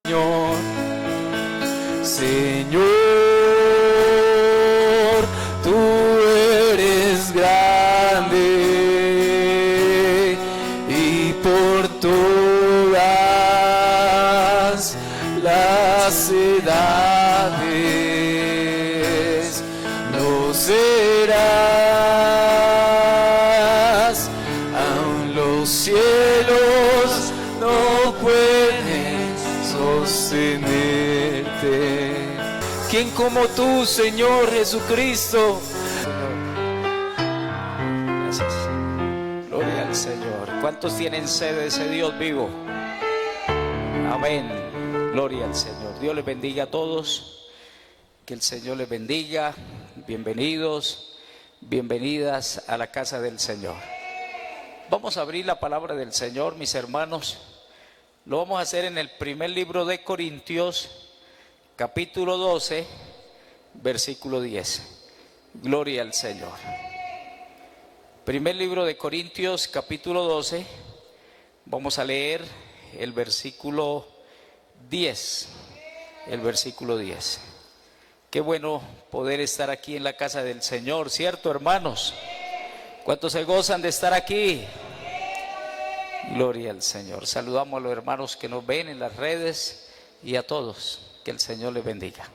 Señor, Señor, tú eres grande y por todas las edades no serás, aun los cielos no pueden sostenerte. ¿Quién como tú, Señor Jesucristo? Gracias. Gloria al Señor. ¿Cuántos tienen sed de ese Dios vivo? Amén. Gloria al Señor. Dios les bendiga a todos. Que el Señor les bendiga. Bienvenidos, bienvenidas a la casa del Señor. Vamos a abrir la palabra del Señor, mis hermanos. Lo vamos a hacer en el primer libro de Corintios, capítulo 12, versículo 10. Gloria al Señor. Primer libro de Corintios, capítulo 12. Vamos a leer el versículo 10. El versículo 10. Qué bueno poder estar aquí en la casa del Señor, ¿cierto, hermanos? ¿Cuántos se gozan de estar aquí? Gloria al Señor. Saludamos a los hermanos que nos ven en las redes y a todos. Que el Señor les bendiga.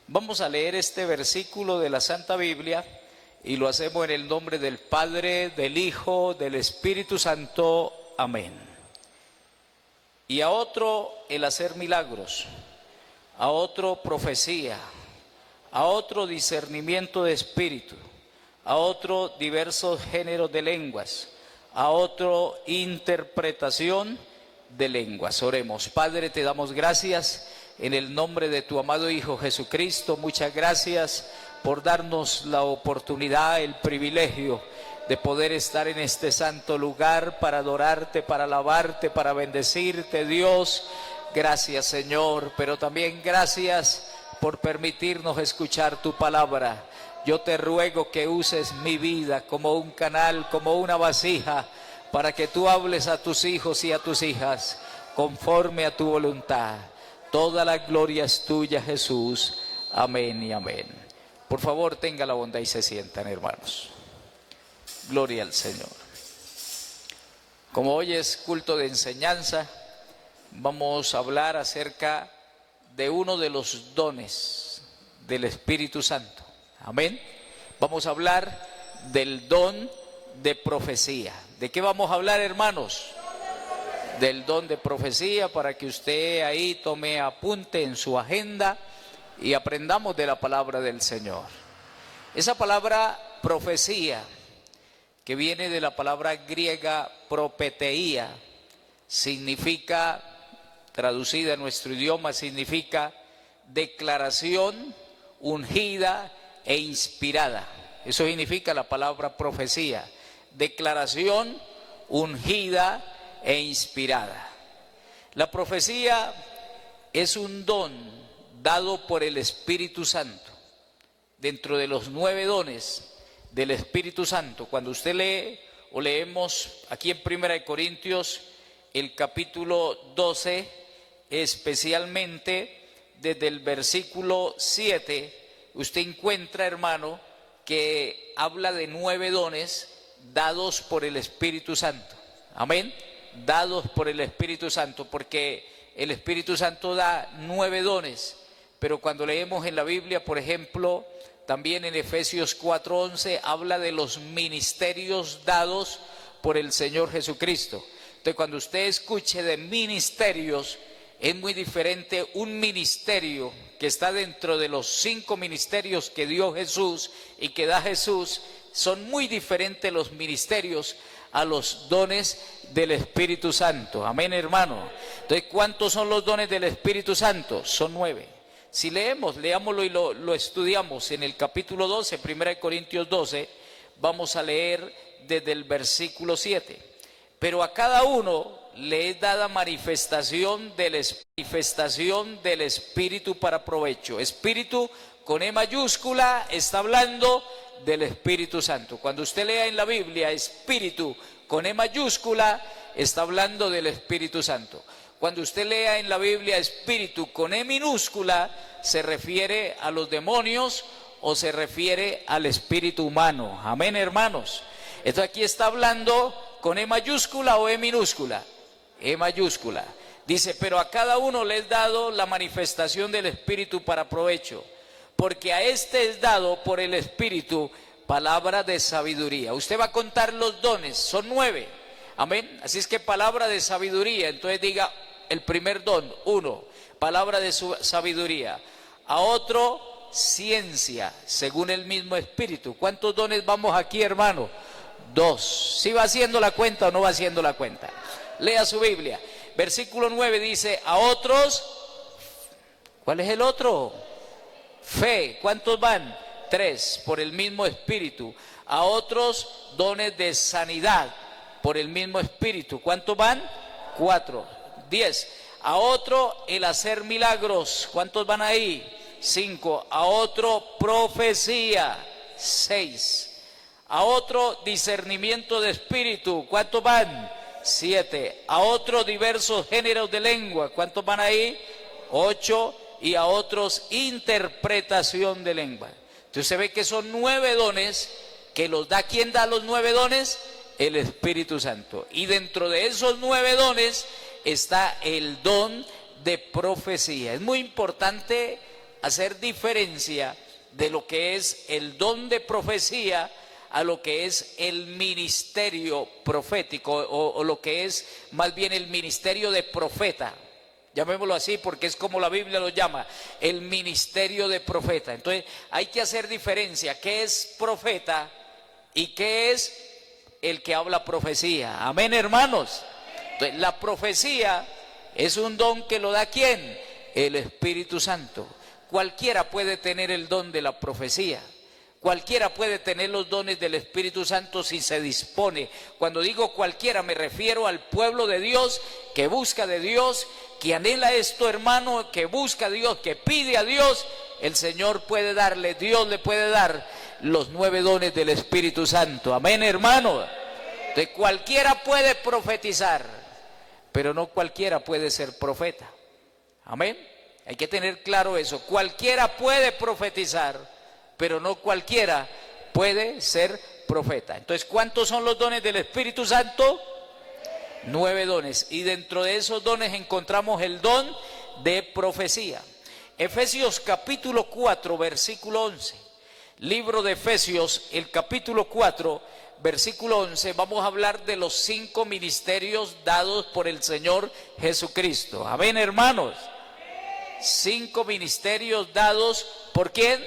Vamos a leer este versículo de la Santa Biblia y lo hacemos en el nombre del Padre, del Hijo, del Espíritu Santo. Amén. Y a otro el hacer milagros, a otro profecía, a otro discernimiento de espíritu, a otro diversos géneros de lenguas, a otro interpretación de lenguas. Oremos. Padre, te damos gracias en el nombre de tu amado Hijo Jesucristo. Muchas gracias por darnos la oportunidad, el privilegio de poder estar en este santo lugar para adorarte, para alabarte, para bendecirte, Dios. Gracias, Señor, pero también gracias por permitirnos escuchar tu palabra. Yo te ruego que uses mi vida como un canal, como una vasija, para que tú hables a tus hijos y a tus hijas conforme a tu voluntad. Toda la gloria es tuya, Jesús. Amén y amén. Por favor, tenga la bondad y se sientan, hermanos. Gloria al Señor. Como hoy es culto de enseñanza, vamos a hablar acerca de uno de los dones del Espíritu Santo. Amén. Vamos a hablar del don de profecía. ¿De qué vamos a hablar, hermanos? Del don de profecía, para que usted ahí tome apunte en su agenda y aprendamos de la palabra del Señor. Esa palabra profecía, que viene de la palabra griega propeteía, significa, traducida en nuestro idioma, significa declaración ungida e inspirada. Eso significa la palabra profecía, declaración ungida e inspirada. La profecía es un don dado por el Espíritu Santo. Dentro de los 9 dones del Espíritu Santo, cuando usted lee o leemos aquí en 1 Corintios el capítulo 12, especialmente desde el versículo 7, usted encuentra, hermano, que habla de 9 dones dados por el Espíritu Santo. Amén. Dados por el Espíritu Santo, porque el Espíritu Santo da 9 dones, pero cuando leemos en la Biblia, por ejemplo, también en Efesios 4:11, habla de los ministerios dados por el Señor Jesucristo. Entonces, cuando usted escuche de ministerios, es muy diferente un ministerio que está dentro de los 5 ministerios que dio Jesús y que da Jesús. Son muy diferentes los ministerios a los dones del Espíritu Santo. Amén, hermano. Entonces, ¿cuántos son los dones del Espíritu Santo? Son 9. Si leámoslo y lo estudiamos en el capítulo 12, 1 Corintios 12, vamos a leer desde el versículo 7. Pero a cada uno le es dada manifestación del Espíritu para provecho. Espíritu con E mayúscula está hablando del Espíritu Santo. Cuando usted lea en la Biblia Espíritu con E mayúscula, está hablando del Espíritu Santo. Cuando usted lea en la Biblia espíritu con E minúscula, se refiere a los demonios o se refiere al espíritu humano. Amén, hermanos. Entonces aquí está hablando con E mayúscula o E minúscula. E mayúscula. Dice, pero a cada uno le es dado la manifestación del espíritu para provecho, porque a este es dado por el espíritu palabra de sabiduría. Usted va a contar los dones, son 9. Amén. Así es que palabra de sabiduría. Entonces diga el primer don, 1, palabra de sabiduría. A otro, ciencia, según el mismo espíritu. ¿Cuántos dones vamos aquí, hermano? 2. ¿Sí va haciendo la cuenta o no va haciendo la cuenta? Lea su Biblia. Versículo 9 dice, a otros, ¿cuál es el otro? Fe. ¿Cuántos van? 3, por el mismo espíritu. A otros, dones de sanidad, por el mismo espíritu. ¿Cuántos van? 4. 10. A otro, el hacer milagros. ¿Cuántos van ahí? 5. A otro, profecía. 6. A otro, discernimiento de espíritu. ¿Cuántos van? 7. A otro, diversos géneros de lengua. ¿Cuántos van ahí? 8. Y a otros, interpretación de lengua. Entonces se ve que son 9 dones que los da. ¿Quién da los 9 dones? El Espíritu Santo. Y dentro de esos 9 dones está el don de profecía. Es muy importante hacer diferencia de lo que es el don de profecía a lo que es el ministerio profético o lo que es más bien el ministerio de profeta. Llamémoslo así porque es como la Biblia lo llama, el ministerio de profeta. Entonces hay que hacer diferencia, ¿qué es profeta y qué es el que habla profecía? Amén, hermanos. Entonces, la profecía es un don que lo da ¿quién? El Espíritu Santo. Cualquiera puede tener el don de la profecía. Cualquiera puede tener los dones del Espíritu Santo si se dispone. Cuando digo cualquiera me refiero al pueblo de Dios que busca de Dios, que anhela esto, hermano, que busca a Dios, que pide a Dios. El Señor puede darle, Dios le puede dar los 9 dones del Espíritu Santo. Amén, hermano. De cualquiera puede profetizar, pero no cualquiera puede ser profeta. Amén. Hay que tener claro eso. Cualquiera puede profetizar, pero no cualquiera puede ser profeta. Entonces, ¿cuántos son los dones del Espíritu Santo? 9 dones. Y dentro de esos dones encontramos el don de profecía. Efesios capítulo 4, versículo 11. Libro de Efesios, el capítulo 4, versículo 11. Vamos a hablar de los 5 ministerios dados por el Señor Jesucristo. Amén, hermanos. 5 ministerios dados ¿por quién?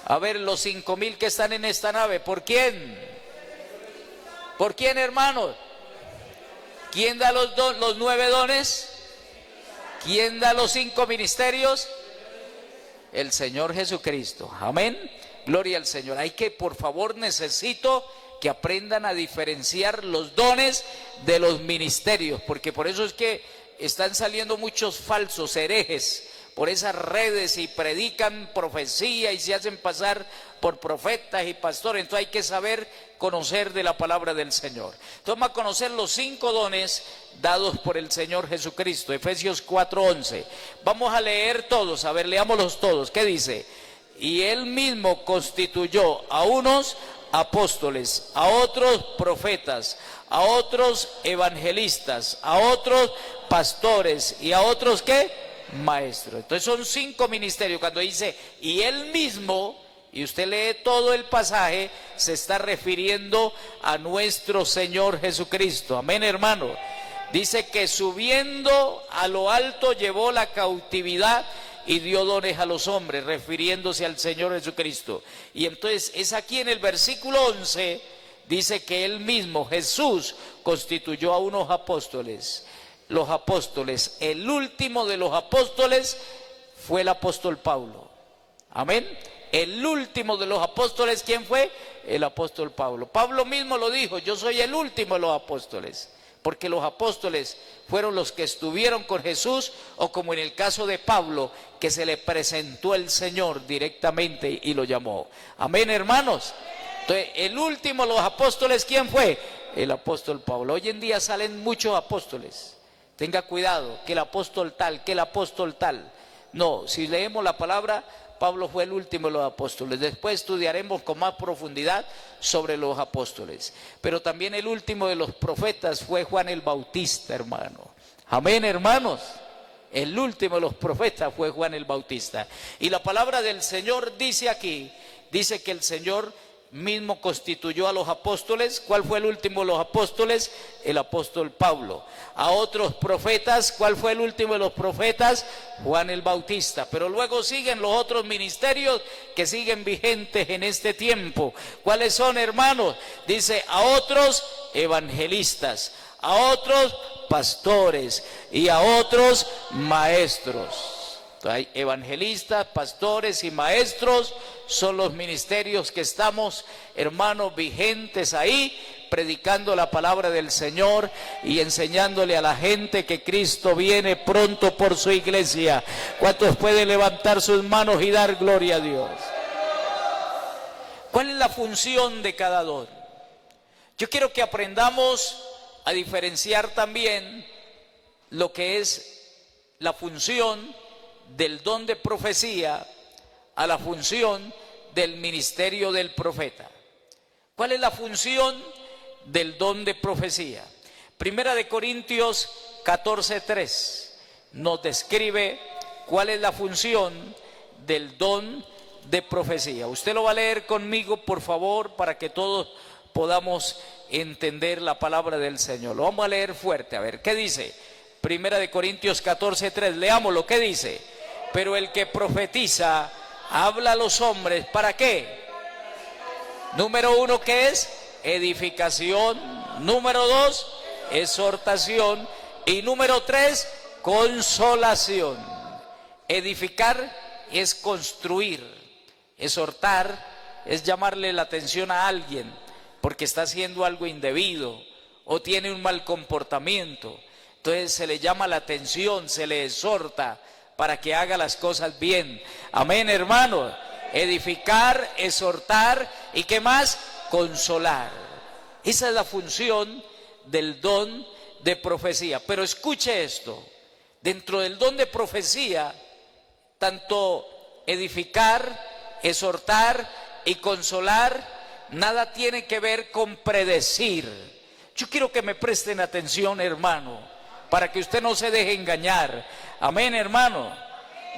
A ver, los 5,000 que están en esta nave, ¿por quién? ¿Por quién, hermanos? ¿Quién da los 9 dones? ¿Quién da los 5 ministerios? El Señor Jesucristo. Amén. Gloria al Señor. Hay que, por favor, necesito que aprendan a diferenciar los dones de los ministerios, porque por eso es que están saliendo muchos falsos herejes por esas redes y predican profecía y se hacen pasar por profetas y pastores. Entonces hay que saber conocer de la palabra del Señor. Entonces vamos a conocer los 5 dones dados por el Señor Jesucristo. Efesios 4:11. Vamos a leer todos, a ver, leámoslos todos. ¿Qué dice? Y Él mismo constituyó a unos apóstoles, a otros profetas, a otros evangelistas, a otros pastores y a otros ¿qué? Maestros. Entonces son 5 ministerios. Cuando dice y Él mismo, y usted lee todo el pasaje, se está refiriendo a nuestro Señor Jesucristo. Amén, hermano. Dice que subiendo a lo alto llevó la cautividad y dio dones a los hombres, refiriéndose al Señor Jesucristo. Y entonces es aquí en el versículo 11, dice que Él mismo, Jesús, constituyó a unos apóstoles. Los apóstoles, el último de los apóstoles fue el apóstol Pablo. Amén. El último de los apóstoles, ¿quién fue? El apóstol Pablo. Pablo mismo lo dijo, yo soy el último de los apóstoles, porque los apóstoles fueron los que estuvieron con Jesús, o como en el caso de Pablo, que se le presentó el Señor directamente y lo llamó. Amén, hermanos. Entonces, el último de los apóstoles, ¿quién fue? el apóstol Pablo. Hoy en día salen muchos apóstoles. Tenga cuidado, que el apóstol tal, que el apóstol tal. No, si leemos la palabra, Pablo fue el último de los apóstoles. Después estudiaremos con más profundidad sobre los apóstoles. Pero también el último de los profetas fue Juan el Bautista, hermano. Amén, hermanos. El último de los profetas fue Juan el Bautista. Y la palabra del Señor dice aquí, dice que el Señor mismo constituyó a los apóstoles. ¿Cuál fue el último de los apóstoles? El apóstol Pablo. A otros profetas, ¿cuál fue el último de los profetas? Juan el Bautista. Pero luego siguen los otros ministerios que siguen vigentes en este tiempo. ¿Cuáles son, hermanos? Dice, a otros evangelistas, a otros pastores y a otros maestros. Hay evangelistas, pastores y maestros, son los ministerios que estamos, hermanos, vigentes ahí, predicando la palabra del Señor y enseñándole a la gente que Cristo viene pronto por su iglesia. ¿Cuántos pueden levantar sus manos y dar gloria a Dios? ¿Cuál es la función de cada don? Yo quiero que aprendamos a diferenciar también lo que es la función del don de profecía a la función del ministerio del profeta. ¿Cuál es la función del don de profecía? Primera de Corintios 14:3 nos describe cuál es la función del don de profecía. Usted lo va a leer conmigo, por favor, para que todos podamos entender la palabra del Señor. Lo vamos a leer fuerte, a ver, ¿qué dice? Primera de Corintios 14:3, leamos lo que dice. Pero el que profetiza habla a los hombres, ¿para qué? Número 1, ¿qué es? Edificación. Número 2, exhortación. Y número 3, consolación. Edificar es construir. Exhortar es llamarle la atención a alguien porque está haciendo algo indebido o tiene un mal comportamiento. Entonces se le llama la atención, se le exhorta para que haga las cosas bien. Amén, hermano. Edificar, exhortar y ¿qué más? Consolar. Esa es la función del don de profecía. Pero escuche esto, dentro del don de profecía, tanto edificar, exhortar y consolar, nada tiene que ver con predecir. Yo quiero que me presten atención, hermano, para que usted no se deje engañar. Amén, hermano.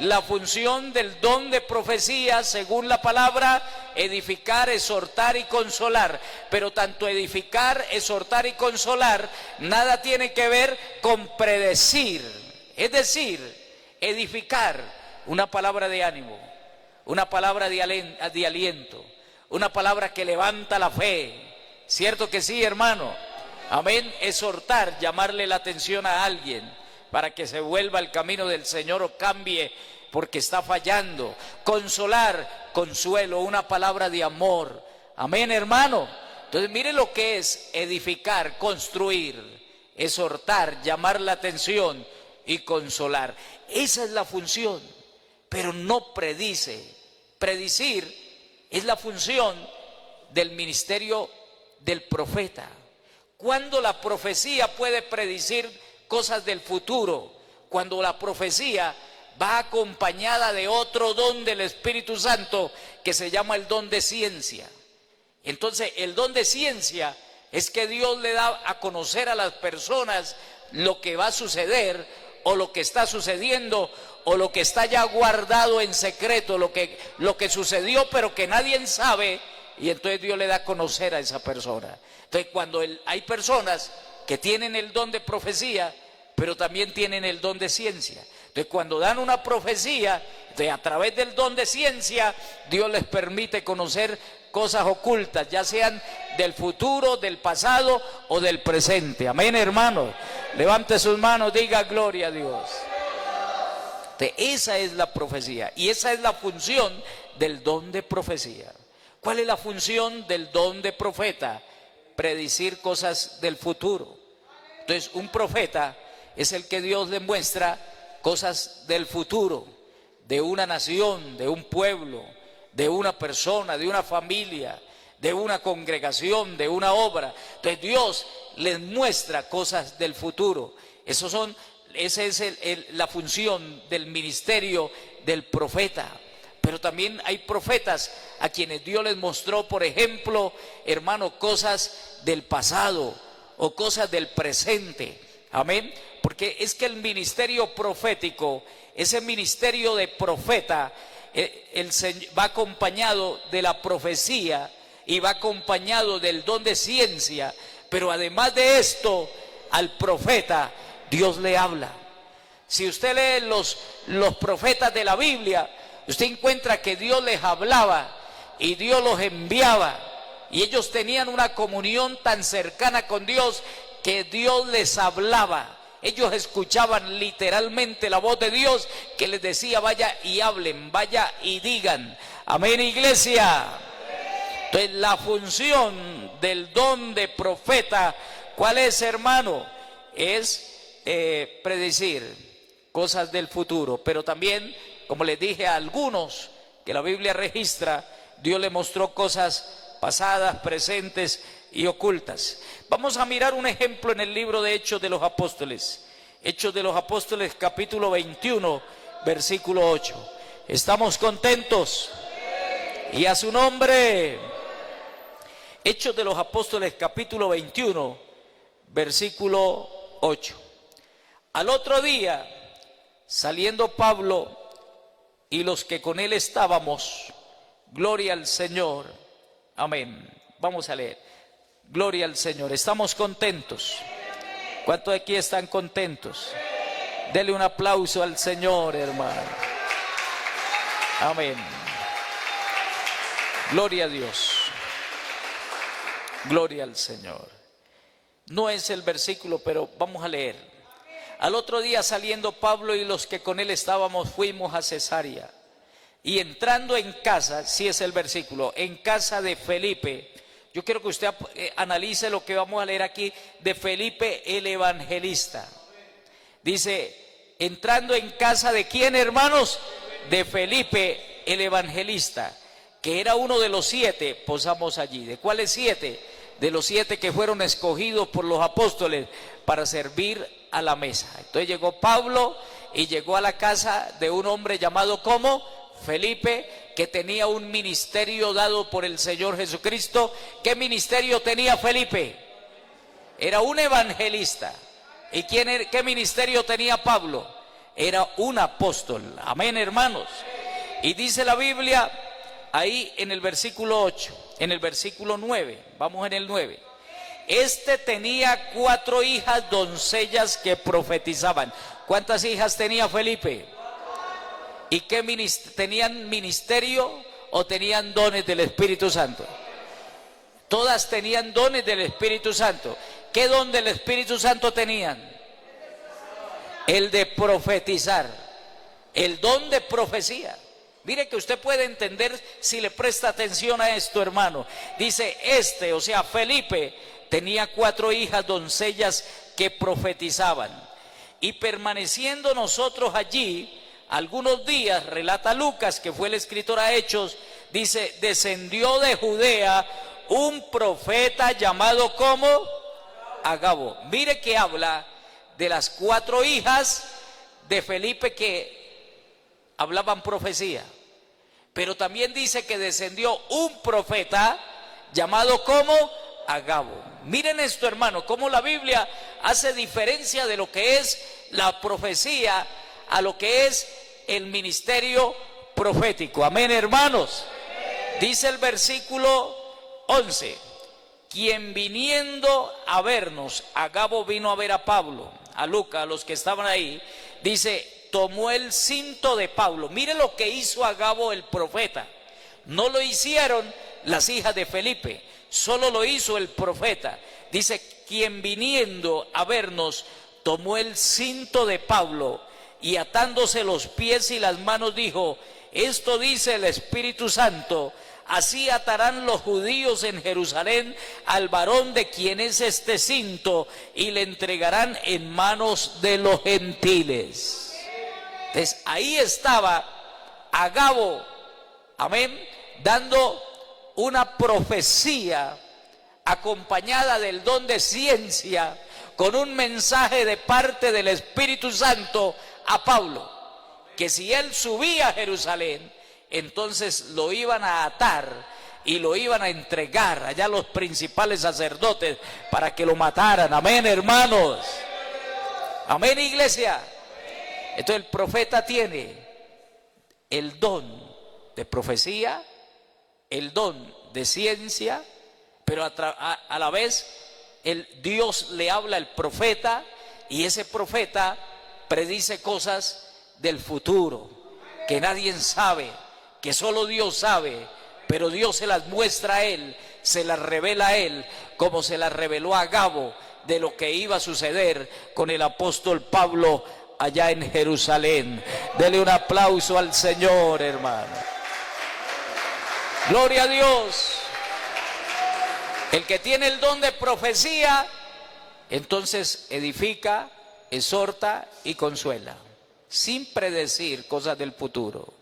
La función del don de profecía, según la palabra, edificar, exhortar y consolar. Pero tanto edificar, exhortar y consolar, nada tiene que ver con predecir. Es decir, edificar, una palabra de ánimo, una palabra de aliento, una palabra que levanta la fe. ¿Cierto que sí, hermano? Amén. Exhortar, llamarle la atención a alguien para que se vuelva al camino del Señor o cambie porque está fallando. Consolar, consuelo, una palabra de amor. Amén, hermano. Entonces mire lo que es edificar, construir, exhortar, llamar la atención y consolar. Esa es la función, pero no predice. Predicir es la función del ministerio del profeta. Cuando la profecía puede predecir cosas del futuro, cuando la profecía va acompañada de otro don del Espíritu Santo que se llama el don de ciencia. Entonces el don de ciencia es que Dios le da a conocer a las personas lo que va a suceder o lo que está sucediendo o lo que está ya guardado en secreto, lo que sucedió pero que nadie sabe, y entonces Dios le da a conocer a esa persona. Entonces cuando hay personas que tienen el don de profecía, pero también tienen el don de ciencia. Entonces cuando dan una profecía, a través del don de ciencia, Dios les permite conocer cosas ocultas, ya sean del futuro, del pasado o del presente. Amén, hermanos. Levante sus manos, diga gloria a Dios. Entonces, esa es la profecía y esa es la función del don de profecía. ¿Cuál es la función del don de profeta? Predecir cosas del futuro. Entonces un profeta es el que Dios le muestra cosas del futuro, de una nación, de un pueblo, de una persona, de una familia, de una congregación, de una obra. Entonces Dios les muestra cosas del futuro. Esa es la función del ministerio del profeta. Pero también hay profetas a quienes Dios les mostró, por ejemplo, hermano, cosas del pasado o cosas del presente. Amén. Porque es que el ministerio profético, ese ministerio de profeta, va acompañado de la profecía y va acompañado del don de ciencia. Pero además de esto, al profeta Dios le habla. Si usted lee los profetas de la Biblia, usted encuentra que Dios les hablaba y Dios los enviaba, y ellos tenían una comunión tan cercana con Dios que Dios les hablaba. Ellos escuchaban literalmente la voz de Dios que les decía: vaya y hablen, vaya y digan. Amén, iglesia. Entonces la función del don de profeta, ¿cuál es, hermano? Es predecir cosas del futuro, pero también, como les dije a algunos que la Biblia registra, Dios le mostró cosas pasadas, presentes y ocultas. Vamos a mirar un ejemplo en el libro de Hechos de los Apóstoles. Hechos de los Apóstoles, capítulo 21, versículo 8. ¿Estamos contentos? Y a su nombre. Hechos de los Apóstoles, capítulo 21, versículo 8. Al otro día, saliendo Pablo y los que con él estábamos, gloria al Señor. Amén. Vamos a leer. Gloria al Señor. ¿Estamos contentos? ¿Cuántos de aquí están contentos? Dele un aplauso al Señor, hermano. Amén. Gloria a Dios. Gloria al Señor. No es el versículo, pero vamos a leer. Al otro día, saliendo Pablo y los que con él estábamos, fuimos a Cesarea. Y entrando en casa, sí es el versículo, en casa de Felipe. Yo quiero que usted analice lo que vamos a leer aquí de Felipe el evangelista. Dice, entrando en casa de ¿quién, hermanos? De Felipe el evangelista, que era uno de los 7, posamos allí. ¿De cuáles 7? De los 7 que fueron escogidos por los apóstoles para servir a la mesa. Entonces llegó Pablo y llegó a la casa de un hombre llamado ¿cómo? Felipe, que tenía un ministerio dado por el Señor Jesucristo. ¿Qué ministerio tenía Felipe? Era un evangelista. ¿Y qué ministerio tenía Pablo? Era un apóstol. Amén, hermanos. Y dice la Biblia ahí en el versículo 8, en el versículo 9, vamos en el 9. Este tenía 4 hijas doncellas que profetizaban. ¿Cuántas hijas tenía Felipe? ¿Y qué tenían ministerio o tenían dones del Espíritu Santo? Todas tenían dones del Espíritu Santo. ¿Qué don del Espíritu Santo tenían? El de profetizar, el don de profecía. Mire que usted puede entender si le presta atención a esto, hermano. Dice o sea, Felipe tenía 4 hijas doncellas que profetizaban. Y permaneciendo nosotros allí algunos días, relata Lucas, que fue el escritor a Hechos, dice, descendió de Judea un profeta llamado ¿cómo? Agabo. Mire que habla de las 4 hijas de Felipe que hablaban profecía. Pero también dice que descendió un profeta llamado ¿cómo? Agabo. Miren esto, hermano, cómo la Biblia hace diferencia de lo que es la profecía a lo que es el ministerio profético. Amén, hermanos. Dice el versículo 11, quien viniendo a vernos, Agabo vino a ver a Pablo, a Lucas, a los que estaban ahí, dice, tomó el cinto de Pablo. Mire lo que hizo Agabo el profeta. No lo hicieron las hijas de Felipe, solo lo hizo el profeta. Dice, quien viniendo a vernos, tomó el cinto de Pablo y atándose los pies y las manos dijo, esto dice el Espíritu Santo, así atarán los judíos en Jerusalén al varón de quien es este cinto y le entregarán en manos de los gentiles. Entonces ahí estaba Agabo, amén, dando una profecía acompañada del don de ciencia, con un mensaje de parte del Espíritu Santo a Pablo, que si él subía a Jerusalén, entonces lo iban a atar y lo iban a entregar allá a los principales sacerdotes para que lo mataran. Amén, hermanos. Amén, iglesia. Entonces el profeta tiene el don de profecía, el don de ciencia, pero a la vez Dios le habla al profeta, y ese profeta predice cosas del futuro que nadie sabe, que solo Dios sabe, pero Dios se las muestra a él, se las revela a él, como se las reveló a Agabo de lo que iba a suceder con el apóstol Pablo allá en Jerusalén. Dele un aplauso al Señor, hermano. Gloria a Dios. El que tiene el don de profecía, entonces edifica, exhorta y consuela, sin predecir cosas del futuro.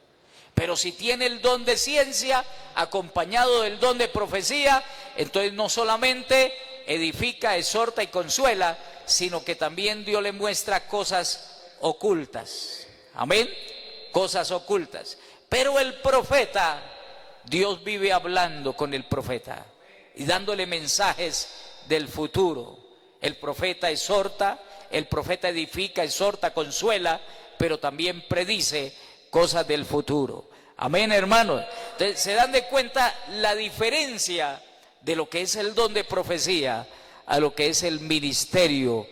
Pero si tiene el don de ciencia, acompañado del don de profecía, entonces no solamente edifica, exhorta y consuela, sino que también Dios le muestra cosas ocultas. Amén. Cosas ocultas. Pero el profeta, Dios vive hablando con el profeta y dándole mensajes del futuro. El profeta exhorta, el profeta edifica, exhorta, consuela, pero también predice cosas del futuro. Amén, hermanos. Entonces, se dan de cuenta la diferencia de lo que es el don de profecía a lo que es el ministerio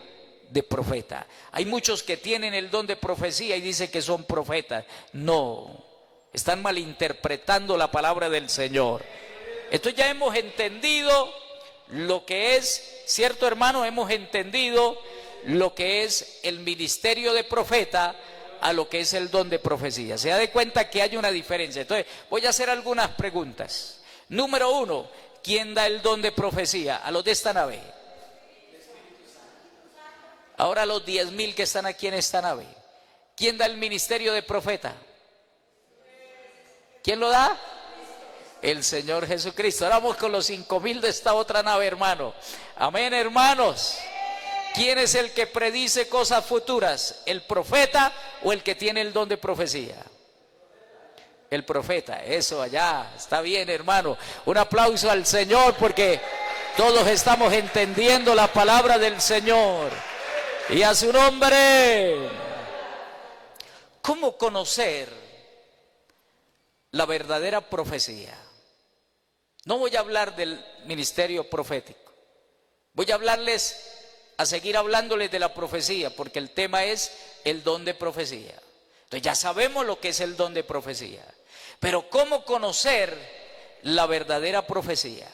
de profeta. Hay muchos que tienen el don de profecía y dicen que son profetas. No, están malinterpretando la palabra del Señor. Entonces ya hemos entendido lo que es, ¿cierto, hermano? Hemos entendido lo que es el ministerio de profeta a lo que es el don de profecía. Se da de cuenta que hay una diferencia. Entonces voy a hacer algunas preguntas. Número 1, ¿quién da el don de profecía? A los de esta nave. Ahora los 10,000 que están aquí en esta nave. ¿Quién da el ministerio de profeta? ¿Quién lo da? El Señor Jesucristo. Ahora vamos con los 5,000 de esta otra nave, hermano. Amén, hermanos. ¿Quién es el que predice cosas futuras? ¿El profeta o el que tiene el don de profecía? El profeta. Eso allá. Está bien, hermano. Un aplauso al Señor, porque todos estamos entendiendo la palabra del Señor. Y a su nombre. ¿Cómo conocer la verdadera profecía? No voy a hablar del ministerio profético. Voy a seguir hablándoles de la profecía, porque el tema es el don de profecía. Entonces ya sabemos lo que es el don de profecía. Pero ¿cómo conocer la verdadera profecía?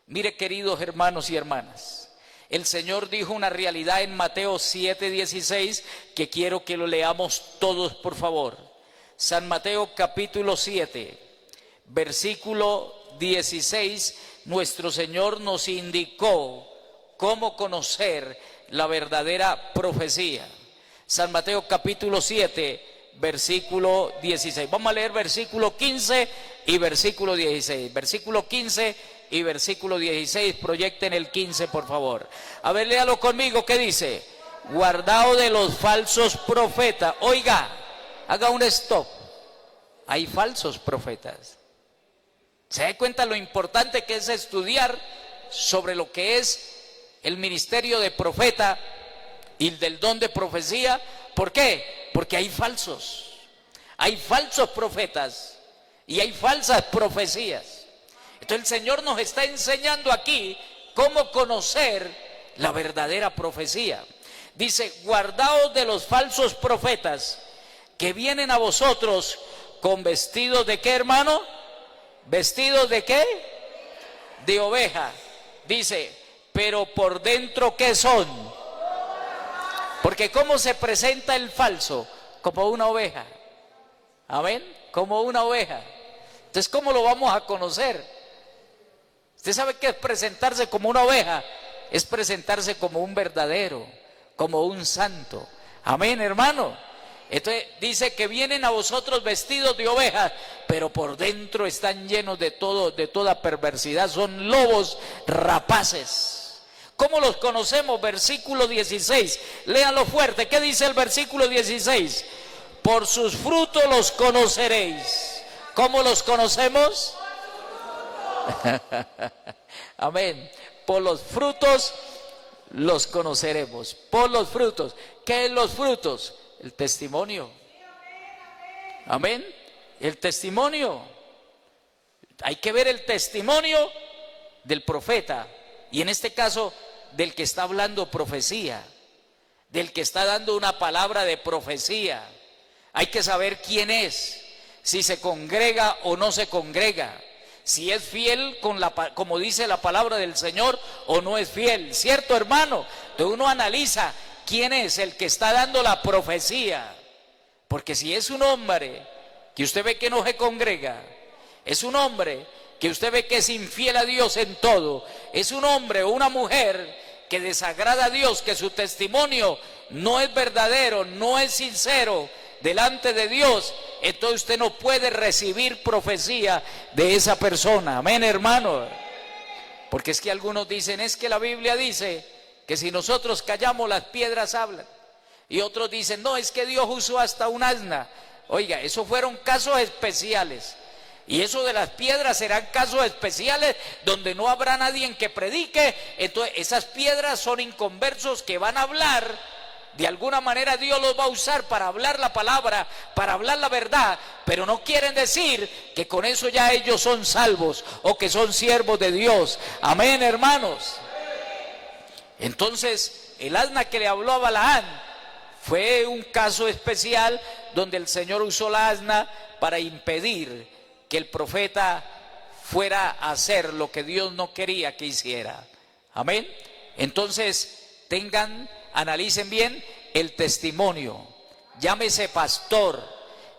Mire, queridos hermanos y hermanas, el Señor dijo una realidad en Mateo 7:16 que quiero que lo leamos todos, por favor. San Mateo capítulo 7, versículo 16, nuestro Señor nos indicó cómo conocer la verdadera profecía. San Mateo capítulo 7, versículo 16. Vamos a leer versículo 15 y versículo 16. Versículo 15 y versículo 16. Proyecten el 15, por favor. A ver, léalo conmigo. ¿Qué dice? Guardaos de los falsos profetas. Oiga, haga un stop. Hay falsos profetas. ¿Se da cuenta lo importante que es estudiar sobre lo que es el ministerio de profeta y del don de profecía? ¿Por qué? Porque hay falsos profetas y hay falsas profecías. Entonces el Señor nos está enseñando aquí cómo conocer la verdadera profecía. Dice, guardaos de los falsos profetas que vienen a vosotros con vestidos de ¿qué, hermano? ¿Vestidos de qué? De oveja. Dice, pero por dentro ¿qué son? Porque ¿cómo se presenta el falso? Como una oveja. Amén. Como una oveja. Entonces, ¿cómo lo vamos a conocer? Usted sabe qué es presentarse como una oveja. Es presentarse como un verdadero, como un santo. Amén, hermano. Entonces dice que vienen a vosotros vestidos de ovejas, pero por dentro están llenos de toda perversidad, son lobos rapaces. ¿Cómo los conocemos? Versículo 16, léanlo fuerte. ¿Qué dice el versículo 16? Por sus frutos los conoceréis. ¿Cómo los conocemos? Amén. Por los frutos los conoceremos. Por los frutos. ¿Qué es los frutos? El testimonio. Amén. El testimonio. Hay que ver el testimonio del profeta. Y en este caso, del que está hablando profecía. Del que está dando una palabra de profecía. Hay que saber quién es. Si se congrega o no se congrega. Si es fiel como dice la palabra del Señor o no es fiel. ¿Cierto, hermano? Entonces uno analiza quién es el que está dando la profecía. Porque si es un hombre que usted ve que no se congrega, es un hombre que usted ve que es infiel a Dios en todo, es un hombre o una mujer que desagrada a Dios, que su testimonio no es verdadero, no es sincero delante de Dios, entonces usted no puede recibir profecía de esa persona. Amén, hermano. Porque es que algunos dicen, es que la Biblia dice que si nosotros callamos las piedras hablan. Y otros dicen, no, es que Dios usó hasta un asna. Oiga, esos fueron casos especiales. Y eso de las piedras serán casos especiales donde no habrá nadie en que predique. Entonces esas piedras son inconversos que van a hablar. De alguna manera Dios los va a usar para hablar la palabra, para hablar la verdad, pero no quieren decir que con eso ya ellos son salvos o que son siervos de Dios. Amén, hermanos. Entonces, el asna que le habló a Balaam fue un caso especial donde el Señor usó la asna para impedir que el profeta fuera a hacer lo que Dios no quería que hiciera. Amén. Entonces, analicen bien el testimonio. Llámese pastor,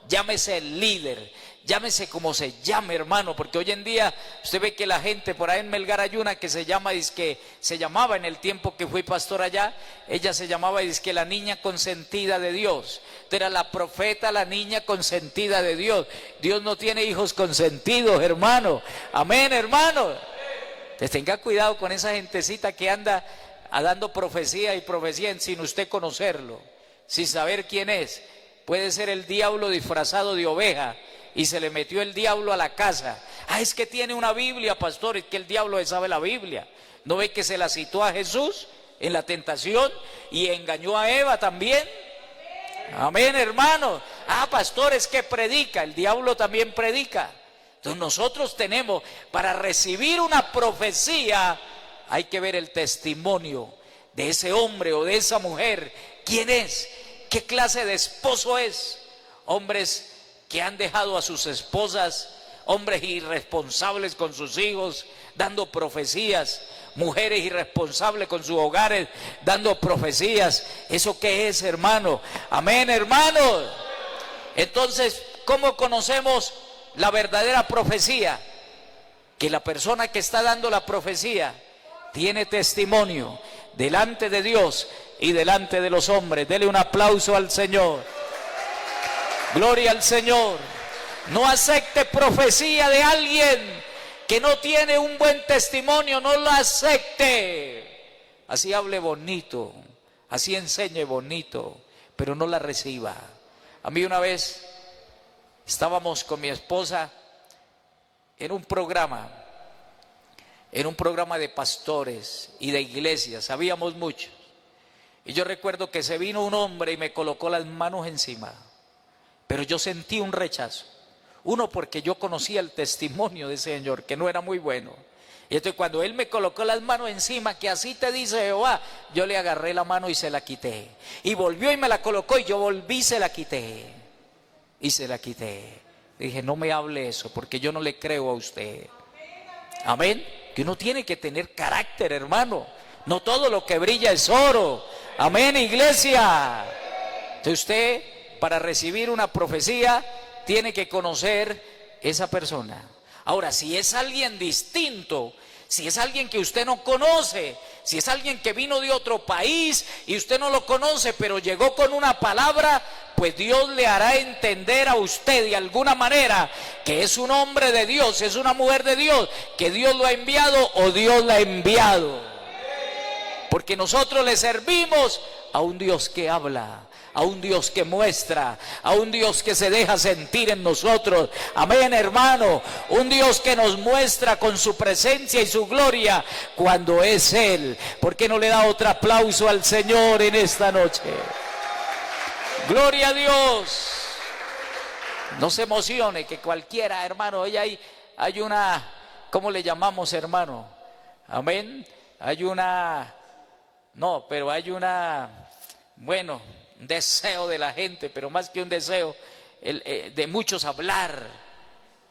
llámese líder, llámese como se llame, hermano, porque hoy en día usted ve que la gente por ahí en Melgar hay una que se llamaba en el tiempo que fui pastor allá, ella se llamaba la niña consentida de Dios. Era la profeta, la niña consentida de Dios. Dios no tiene hijos consentidos, hermano. Amén, hermano. Entonces tenga cuidado con esa gentecita que anda dando profecía y profecía sin usted conocerlo, sin saber quién es. Puede ser el diablo disfrazado de oveja y se le metió el diablo a la casa. Es que tiene una Biblia, pastor, es que el diablo sabe la Biblia. ¿No ve que se la citó a Jesús en la tentación y engañó a Eva también? Amén, hermano. Pastor, es que predica, el diablo también predica. Entonces nosotros tenemos, para recibir una profecía, hay que ver el testimonio de ese hombre o de esa mujer. ¿Quién es? ¿Qué clase de esposo es? Hombres que han dejado a sus esposas, hombres irresponsables con sus hijos, dando profecías. Mujeres irresponsables con sus hogares, dando profecías. ¿Eso qué es, hermano? Amén, hermano. Entonces, ¿cómo conocemos la verdadera profecía? Que la persona que está dando la profecía tiene testimonio delante de Dios y delante de los hombres. Dele un aplauso al Señor. Gloria al Señor. No acepte profecía de alguien que no tiene un buen testimonio, no lo acepte. Así hable bonito, así enseñe bonito, pero no la reciba. A mí una vez estábamos con mi esposa en un programa de pastores y de iglesias, sabíamos mucho. Y yo recuerdo que se vino un hombre y me colocó las manos encima, pero yo sentí un rechazo. Uno, porque yo conocía el testimonio de ese señor, que no era muy bueno. Y entonces cuando él me colocó las manos encima, que así te dice Jehová, yo le agarré la mano y se la quité. Y volvió y me la colocó y yo volví y se la quité. Y se la quité. Dije, no me hable eso, porque yo no le creo a usted. Amén. Que uno tiene que tener carácter, hermano. No todo lo que brilla es oro. Amén, iglesia. Entonces usted, para recibir una profecía, tiene que conocer esa persona. Ahora, si es alguien distinto, si es alguien que usted no conoce, si es alguien que vino de otro país y usted no lo conoce, pero llegó con una palabra, pues Dios le hará entender a usted de alguna manera que es un hombre de Dios, es una mujer de Dios, que Dios lo ha enviado o Dios la ha enviado. Porque nosotros le servimos a un Dios que habla, a un Dios que muestra, a un Dios que se deja sentir en nosotros. Amén, hermano. Un Dios que nos muestra con su presencia y su gloria cuando es Él. ¿Por qué no le da otro aplauso al Señor en esta noche? Gloria a Dios. No se emocione que cualquiera, hermano, hay una, ¿cómo le llamamos, hermano? Amén. Hay una, bueno, un deseo de la gente, pero más que un deseo, de muchos hablar,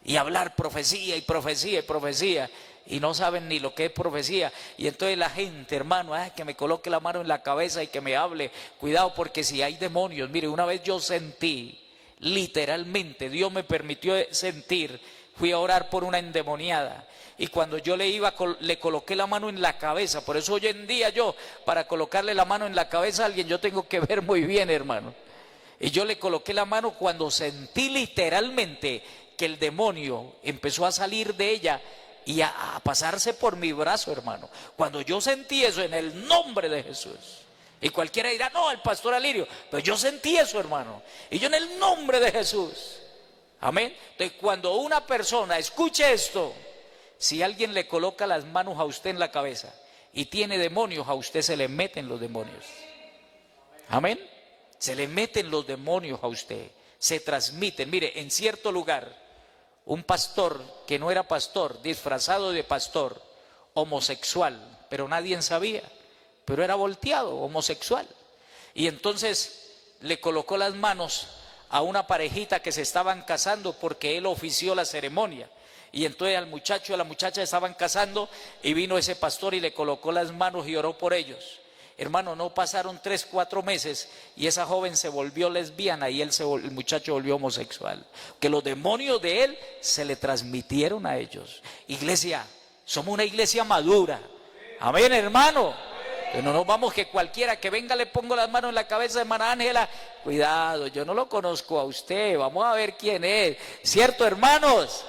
y hablar profecía y profecía y profecía, y no saben ni lo que es profecía. Y entonces la gente, hermano, que me coloque la mano en la cabeza y que me hable. Cuidado, porque si hay demonios, mire, una vez yo sentí, literalmente, Dios me permitió sentir, fui a orar por una endemoniada. Y cuando yo le coloqué la mano en la cabeza. Por eso hoy en día yo, para colocarle la mano en la cabeza a alguien, yo tengo que ver muy bien, hermano. Y yo le coloqué la mano cuando sentí literalmente que el demonio empezó a salir de ella y a pasarse por mi brazo, hermano. Cuando yo sentí eso en el nombre de Jesús. Y cualquiera dirá, no, el pastor Alirio. Pero yo sentí eso, hermano. Y yo en el nombre de Jesús. Amén. Entonces, cuando una persona escuche esto, si alguien le coloca las manos a usted en la cabeza y tiene demonios, a usted se le meten los demonios. Amén. Se le meten los demonios a usted. Se transmiten. Mire, en cierto lugar, un pastor que no era pastor, disfrazado de pastor, homosexual, pero nadie sabía, pero era volteado, homosexual. Y entonces le colocó las manos a una parejita que se estaban casando porque él ofició la ceremonia. Y entonces al muchacho y a la muchacha estaban casando y vino ese pastor y le colocó las manos y oró por ellos. Hermano, no pasaron 3, 4 meses y esa joven se volvió lesbiana y el muchacho volvió homosexual. Que los demonios de él se le transmitieron a ellos. Iglesia, somos una iglesia madura. Amén, hermano. Que no nos vamos, que cualquiera que venga le pongo las manos en la cabeza de hermana Ángela. Cuidado, yo no lo conozco a usted, vamos a ver quién es. ¿Cierto, hermanos?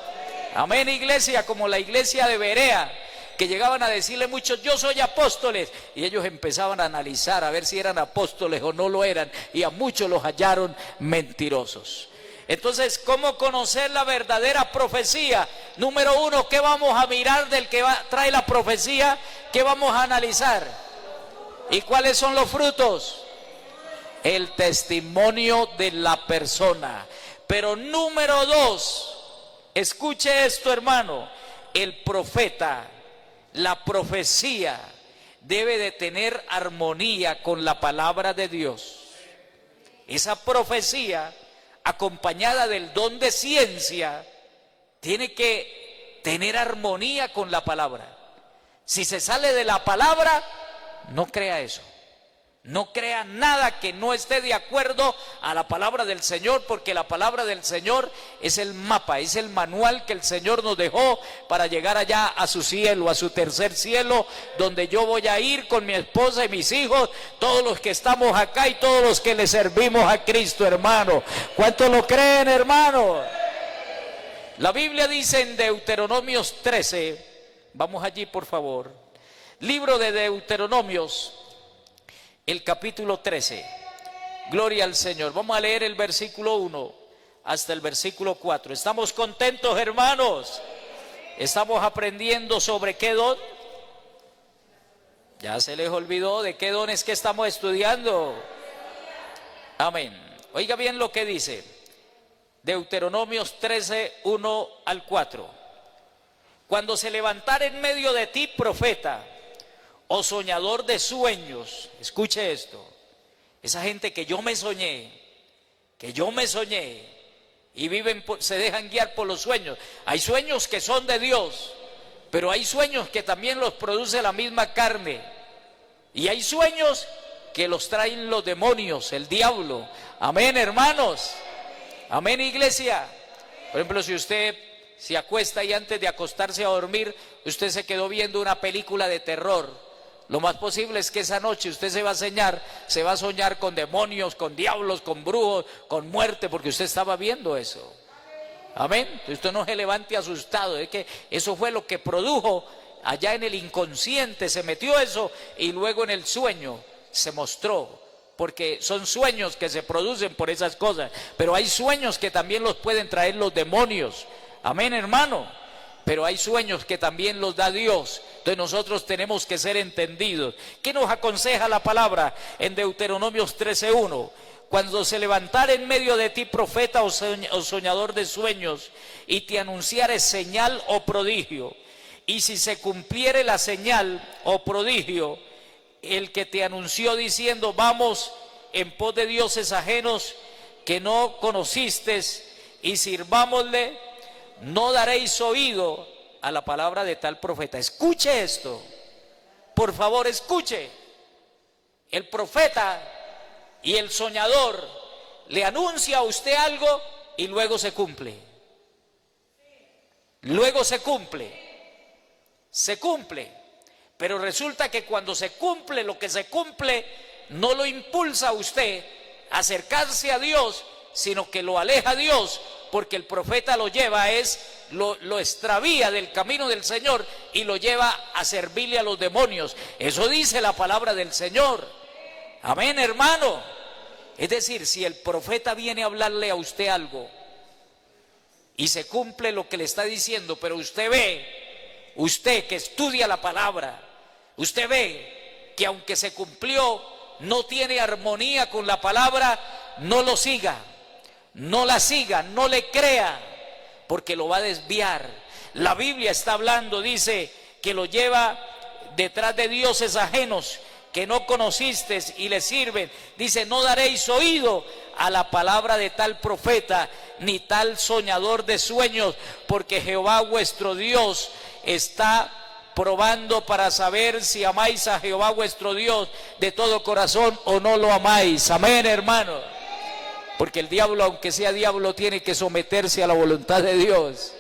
Amén, iglesia, como la iglesia de Berea, que llegaban a decirle muchos, yo soy apóstoles, y ellos empezaban a analizar a ver si eran apóstoles o no lo eran, y a muchos los hallaron mentirosos. Entonces, ¿cómo conocer la verdadera profecía? Número 1, ¿qué vamos a mirar del que trae la profecía? ¿Qué vamos a analizar? ¿Y cuáles son los frutos? El testimonio de la persona. Pero número 2, escuche esto, hermano, el profeta, la profecía debe de tener armonía con la palabra de Dios. Esa profecía, acompañada del don de ciencia, tiene que tener armonía con la palabra. Si se sale de la palabra, no crea eso. No crea nada que no esté de acuerdo a la palabra del Señor, porque la palabra del Señor es el mapa, es el manual que el Señor nos dejó para llegar allá a su cielo, a su tercer cielo, donde yo voy a ir con mi esposa y mis hijos, todos los que estamos acá y todos los que le servimos a Cristo, hermano. ¿Cuántos lo creen, hermano? La Biblia dice en Deuteronomios 13, vamos allí por favor, libro de Deuteronomios, el capítulo 13, gloria al Señor. Vamos a leer el versículo 1 hasta el versículo 4. ¿Estamos contentos, hermanos? ¿Estamos aprendiendo sobre qué don? Ya se les olvidó de qué don es que estamos estudiando. Amén. Oiga bien lo que dice Deuteronomios 13, 1 al 4. Cuando se levantare en medio de ti profeta o soñador de sueños, escuche esto, esa gente que yo me soñé y viven, se dejan guiar por los sueños. Hay sueños que son de Dios, pero hay sueños que también los produce la misma carne, y hay sueños que los traen los demonios, el diablo. Amén, hermanos. Amén, iglesia. Por ejemplo, si usted se acuesta y antes de acostarse a dormir, usted se quedó viendo una película de terror. Lo más posible es que esa noche usted se va a soñar con demonios, con diablos, con brujos, con muerte, porque usted estaba viendo eso. Amén. Usted no se levante asustado, es que eso fue lo que produjo allá en el inconsciente, se metió eso y luego en el sueño se mostró, porque son sueños que se producen por esas cosas, pero hay sueños que también los pueden traer los demonios. Amén, hermano. Pero hay sueños que también los da Dios. Entonces nosotros tenemos que ser entendidos. ¿Qué nos aconseja la palabra en Deuteronomios 13:1? Cuando se levantare en medio de ti profeta o soñador de sueños y te anunciare señal o prodigio, y si se cumpliere la señal o prodigio, el que te anunció diciendo vamos en pos de dioses ajenos que no conociste y sirvámosle, no daréis oído a la palabra de tal profeta. Escuche esto, por favor, escuche. El profeta y el soñador le anuncia a usted algo y luego se cumple. Luego se cumple. Pero resulta que cuando se cumple lo que se cumple, no lo impulsa a usted a acercarse a Dios, sino que lo aleja a Dios, porque el profeta lo lleva, lo extravía del camino del Señor y lo lleva a servirle a los demonios. Eso dice la palabra del Señor. Amén, hermano. Es decir, si el profeta viene a hablarle a usted algo y se cumple lo que le está diciendo, pero usted ve, usted que estudia la palabra, usted ve que aunque se cumplió, no tiene armonía con la palabra, no lo siga. No la siga, no le crea, porque lo va a desviar. La Biblia está hablando, dice, que lo lleva detrás de dioses ajenos que no conociste y le sirven. Dice, no daréis oído a la palabra de tal profeta, ni tal soñador de sueños, porque Jehová vuestro Dios está probando para saber si amáis a Jehová vuestro Dios de todo corazón o no lo amáis. Amén, hermano. Porque el diablo, aunque sea diablo, tiene que someterse a la voluntad de Dios.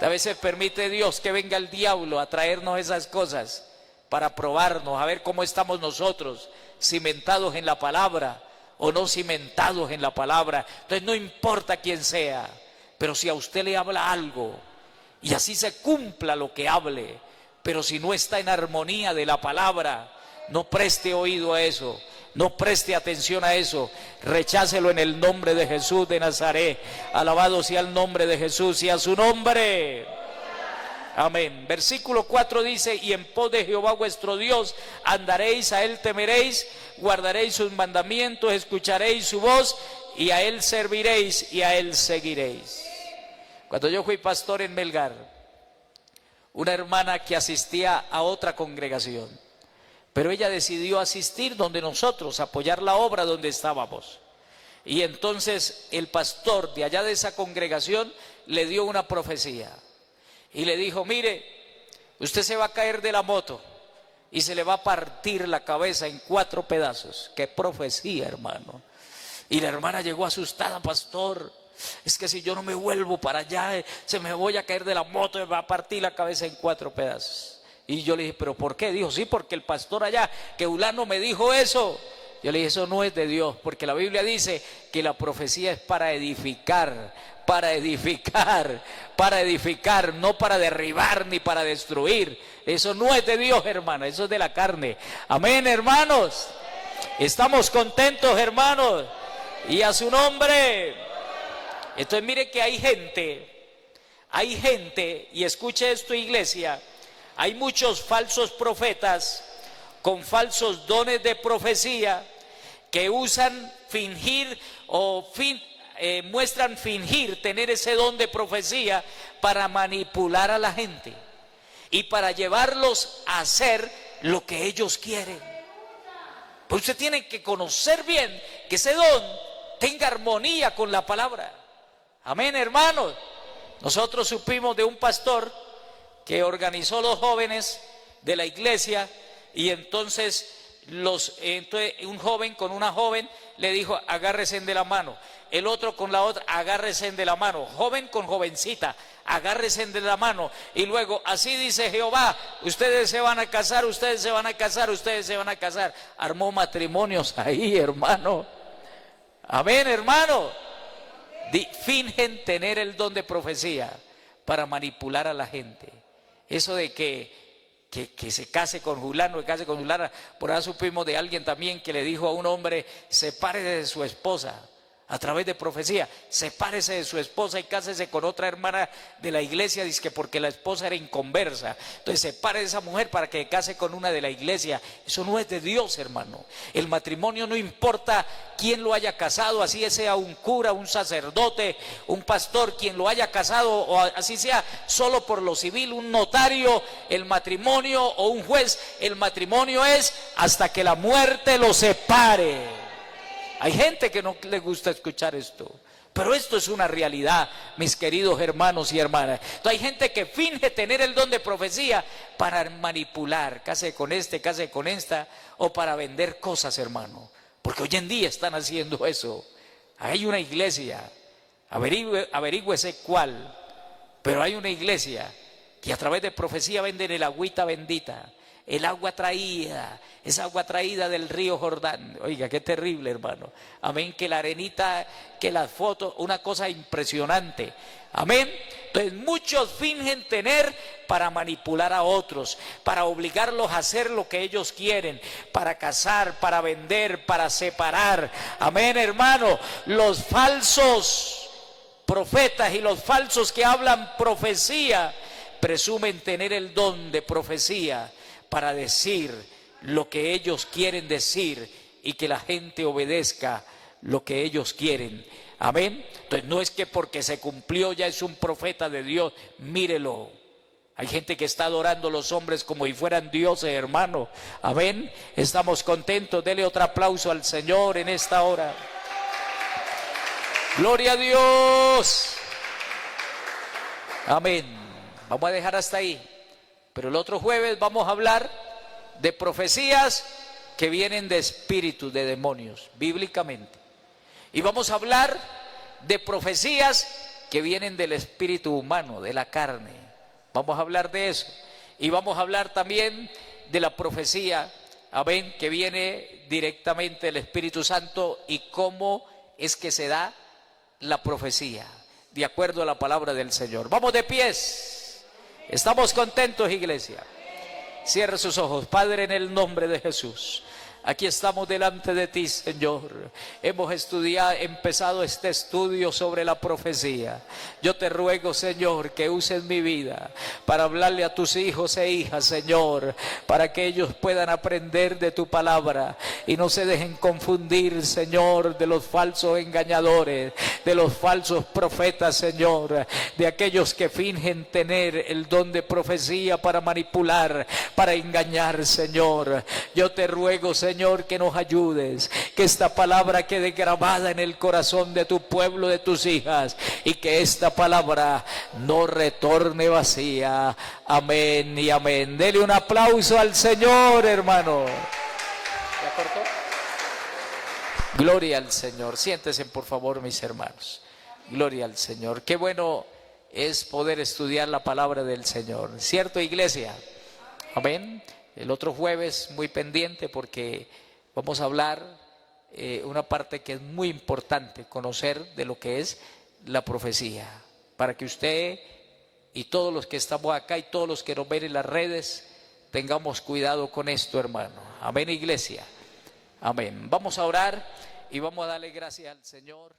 A veces permite Dios que venga el diablo a traernos esas cosas para probarnos, a ver cómo estamos nosotros, cimentados en la palabra o no cimentados en la palabra. Entonces no importa quién sea, pero si a usted le habla algo y así se cumpla lo que hable, pero si no está en armonía de la palabra, no preste oído a eso. No preste atención a eso, rechácelo en el nombre de Jesús de Nazaret. Alabado sea el nombre de Jesús y a su nombre. Amén. Versículo 4 dice, y en pos de Jehová vuestro Dios andaréis, a él temeréis, guardaréis sus mandamientos, escucharéis su voz y a él serviréis y a él seguiréis. Cuando yo fui pastor en Melgar, una hermana que asistía a otra congregación, pero ella decidió asistir donde nosotros, apoyar la obra donde estábamos. Y entonces el pastor de allá de esa congregación le dio una profecía. Y le dijo, mire, usted se va a caer de la moto y se le va a partir la cabeza en 4 pedazos. ¡Qué profecía, hermano! Y la hermana llegó asustada, pastor, es que si yo no me vuelvo para allá, se me voy a caer de la moto y me va a partir la cabeza en 4 pedazos. Y yo le dije, ¿pero por qué? Dijo, sí, porque el pastor allá, que fulano me dijo eso. Yo le dije, eso no es de Dios, porque la Biblia dice que la profecía es para edificar, no para derribar ni para destruir. Eso no es de Dios, hermano, eso es de la carne. Amén, hermanos. Estamos contentos, hermanos, y a su nombre. Entonces mire que hay gente, y escuche esto, iglesia. Hay muchos falsos profetas con falsos dones de profecía que usan fingir o muestran fingir tener ese don de profecía para manipular a la gente y para llevarlos a hacer lo que ellos quieren. Pues usted tiene que conocer bien que ese don tenga armonía con la palabra. Amén, hermanos. Nosotros supimos de un pastor que organizó los jóvenes de la iglesia y entonces entonces un joven con una joven le dijo, agárrense de la mano. El otro con la otra, agárrense de la mano. Joven con jovencita, agárrense de la mano. Y luego, así dice Jehová, ustedes se van a casar, ustedes se van a casar, ustedes se van a casar. Armó matrimonios ahí, hermano. Amén, hermano. Fingen tener el don de profecía para manipular a la gente. Eso de que se case con fulano, que case con fulana. Por ahí supimos de alguien también que le dijo a un hombre, sepárese de su esposa. A través de profecía, sepárese de su esposa y cásese con otra hermana de la iglesia, dice que porque la esposa era inconversa. Entonces separe de esa mujer para que case con una de la iglesia. Eso no es de Dios, hermano. El matrimonio no importa quién lo haya casado, así sea un cura, un sacerdote, un pastor, quien lo haya casado, o así sea solo por lo civil, un notario, el matrimonio, o un juez. El matrimonio es hasta que la muerte lo separe. Hay gente que no le gusta escuchar esto, pero esto es una realidad, mis queridos hermanos y hermanas. Entonces, hay gente que finge tener el don de profecía para manipular, case con este, case con esta, o para vender cosas, hermano. Porque hoy en día están haciendo eso. Hay una iglesia, averígüese cuál, pero hay una iglesia que a través de profecía venden el agüita bendita. El agua traída, esa agua traída del río Jordán. Oiga, qué terrible, hermano. Amén, que la arenita, que las fotos, una cosa impresionante. Amén. Entonces muchos fingen tener para manipular a otros, para obligarlos a hacer lo que ellos quieren, para casar, para vender, para separar. Amén, hermano. Los falsos profetas y los falsos que hablan profecía presumen tener el don de profecía para decir lo que ellos quieren decir y que la gente obedezca lo que ellos quieren. Amén. Entonces no es que porque se cumplió ya es un profeta de Dios. Mírelo. Hay gente que está adorando a los hombres como si fueran dioses, hermano. Amén. Estamos contentos. Dele otro aplauso al Señor en esta hora. Gloria a Dios. Amén. Vamos a dejar hasta ahí. Pero el otro jueves vamos a hablar de profecías que vienen de espíritus, de demonios, bíblicamente. Y vamos a hablar de profecías que vienen del espíritu humano, de la carne. Vamos a hablar de eso. Y vamos a hablar también de la profecía, amén, que viene directamente del Espíritu Santo y cómo es que se da la profecía, de acuerdo a la palabra del Señor. Vamos de pies. ¿Estamos contentos, iglesia? Cierre sus ojos. Padre, en el nombre de Jesús, aquí estamos delante de ti, Señor. Hemos empezado este estudio sobre la profecía. Yo te ruego, Señor, que uses mi vida para hablarle a tus hijos e hijas, Señor, para que ellos puedan aprender de tu palabra y no se dejen confundir, Señor, de los falsos engañadores, de los falsos profetas, Señor, de aquellos que fingen tener el don de profecía para manipular, para engañar, Señor. Yo te ruego, Señor, que nos ayudes, que esta palabra quede grabada en el corazón de tu pueblo, de tus hijas, y que esta palabra no retorne vacía. Amén y amén. Dele un aplauso al Señor, hermano. ¿Ya cortó? Gloria al Señor. Siéntense, por favor, mis hermanos. Gloria al Señor. Qué bueno es poder estudiar la palabra del Señor. ¿Cierto, iglesia? Amén. El otro jueves muy pendiente porque vamos a hablar una parte que es muy importante, conocer de lo que es la profecía, para que usted y todos los que estamos acá y todos los que nos ven en las redes tengamos cuidado con esto, hermano. Amén, iglesia. Amén. Vamos a orar y vamos a darle gracias al Señor.